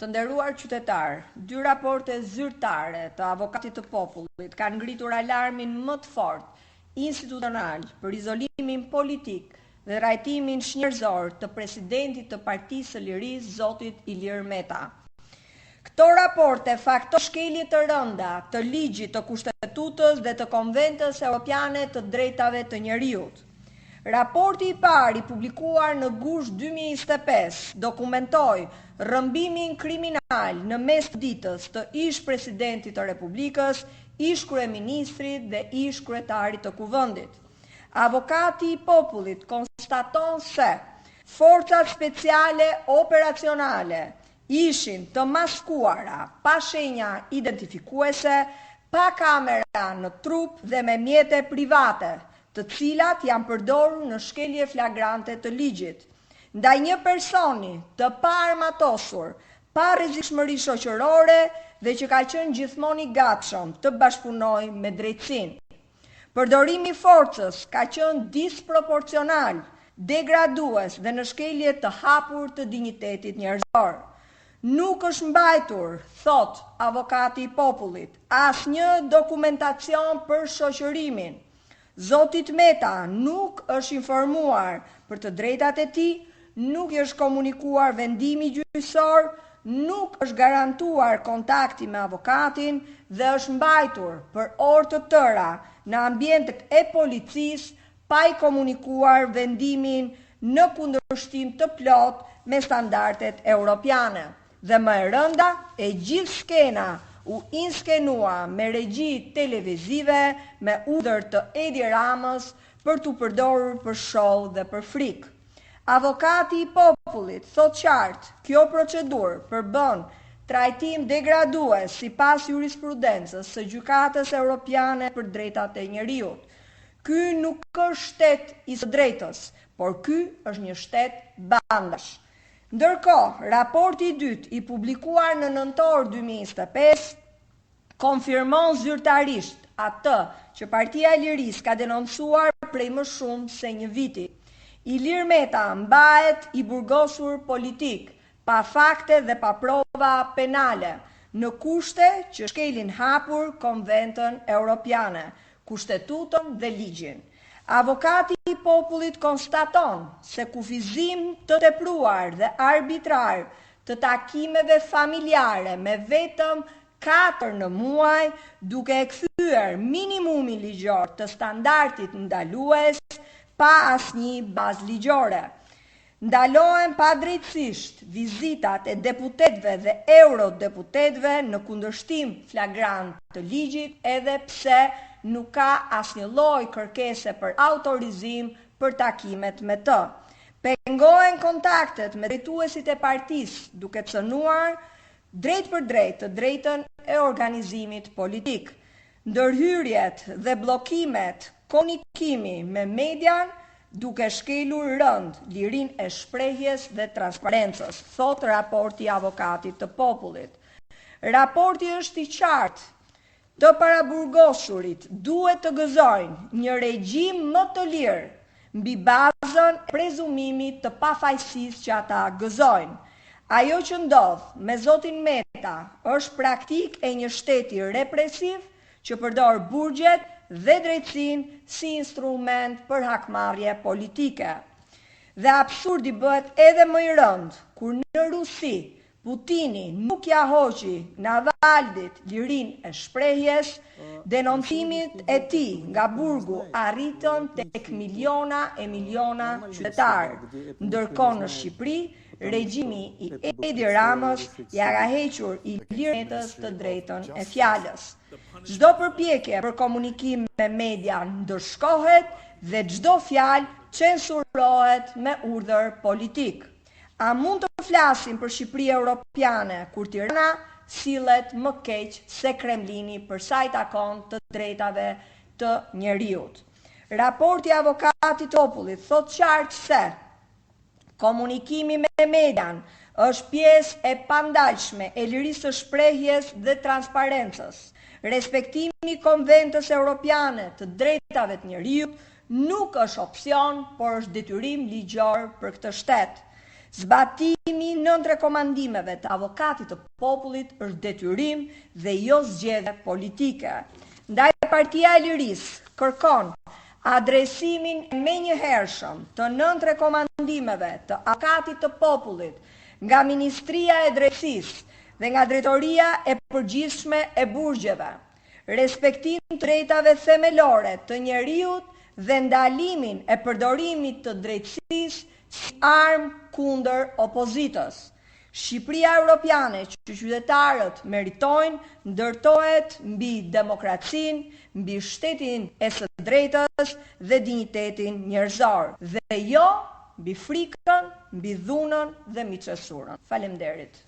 Të nderuar qytetar, 2 raporte zyrtare të Avokatit të Popullit kanë ngritur alarmin më të fortë institucional për izolimin politik dhe rajtimin shnjërzor të presidentit të Partisë së Lirisë, zotit Ilir Meta. Këto raporte faktojnë shkelje të rënda të ligjit të Kushtetutës dhe të Konventës Europiane të Drejtave të Njeriut. Raporti i parë i publikuar në gusht 2025 dokumentoi rrëmbimin kriminal në mes të ditës të ish presidentit të Republikës, ish kryeministrit dhe ish kryetarit të Kuvendit. Avokati i Popullit konstaton se forcat speciale operacionale ishin të maskuara, pa shenja identifikuese, pa kamera në trup dhe me mjete private, të cilat janë përdorur në shkelje flagrante të ligjit, ndaj një personi të pa armatosur, pa rrezikshmëri shoqërore dhe që ka qenë gjithmonë i gatshëm të bashkëpunojë me drejtësinë. Përdorimi i forcës ka qenë disproporcional, degradues dhe në shkelje të hapur të dinjitetit njerëzor. Nuk është mbajtur, thot avokati i Popullit, asnjë dokumentacion për shoqërimin. Zotit Meta nuk është informuar për të drejtat e tij, nuk i është komunikuar vendimi gjyqësor, nuk është garantuar kontakti me avokatin dhe është mbajtur për orë të tëra në ambientet e policisë pa i komunikuar vendimin në kundërshtim të plot me standardet europiane. Dhe më e rënda, e gjithë skena u inskenua me regji televizive me urdhër të Edi Ramës për t'u përdorur për show dhe për frikë. Avokati i Popullit thot qartë, kjo procedurë përbën trajtim degradues sipas jurisprudencës së Gjykatës Europiane për Drejtat e Njeriut. Ky nuk është shtet i së drejtës, por ky është një shtet bandash. Ndërkohë, raporti i dytë i publikuar në nëntor 2025 konfirmon zyrtarisht atë që Partia e Lirisë ka denoncuar prej më shumë se një viti. Ilir Meta mbahet i burgosur politik, pa fakte dhe pa prova penale, në kushte që shkelin hapur Konventën Europiane, Kushtetutën dhe ligjin. Avokati i Popullit konstaton se kufizim të tepruar dhe arbitrar të takimeve familjare me vetëm 4 në muaj, duke e kthyer minimumin ligjor të standardit ndalues pa asnjë bazë ligjore. Ndalohen padrejtësisht vizitat e deputetëve dhe eurodeputetëve në kundërshtim flagrant të ligjit, edhe pse nuk ka asnjë lloj kërkese për autorizim për takimet me të. Pengohen kontaktet me drejtuesit e partisë, duke cënuar drejt për drejt të drejtën e organizimit politik. Ndërhyrjet dhe bllokimet, komunikimi me median, duke shkelur rënd lirinë e shprehjes dhe transparencës, thot raporti i Avokatit të Popullit. Raporti është i qartë. Të paraburgosurit duhet të gëzojnë një regjim më të lirë mbi bazën e prezumimit të pafajësisë që ata gëzojnë. Ajo që ndodh me zotin Meta është praktik e një shteti represiv që përdor burgjet dhe drejtësinë si instrument për hakmarrje politike. Dhe absurdi bëhet edhe më i rënd kur në Rusi Putini nuk ja hoqi Navalnit lirinë e shprehjes, denoncimit e tij nga burgu arritën tek miliona e miliona qytetarë. Ndërkohë në Shqipëri, regjimi i Edi Ramës ja ka hequr Ilir Metës të drejtën e fjalës. Çdo përpjekje për komunikim me media ndërshkohet dhe çdo fjalë censurohet me urdhër politik. A mund të flasim për Shqipëri europiane kur Tirana sillet më keq se Kremlini për sa i takon të drejtave të njeriut? Raporti i Avokatit të Popullit thot qartë se komunikimi me median është pjesë e pandalshme e lirisë së shprehjes dhe transparencës. Respektimi i Konventës Europiane të Drejtave të Njeriut nuk është opsion, por është detyrim ligjor për këtë shtet. Zbatimi i 9 rekomandimeve të avokatit të popullit është detyrim dhe jo zgjedhje politike. Ndaj Partia e Lirisë kërkon adresimin e menjëhershëm të 9 rekomandimeve të avokatit të popullit nga Ministria e Drejtësisë dhe nga Drejtoria e Përgjithshme e Burgjeve, respektim të drejtave themelore të njeriut dhe ndalimin e përdorimit të drejtësisë si armë kundër opozitës. Shqipëria Europiane që qytetarët meritojnë ndërtohet mbi demokracinë, mbi shtetin e së drejtës dhe dinjitetin njerëzor, dhe jo mbi frikën, mbi dhunën dhe mbi censurën. Faleminderit.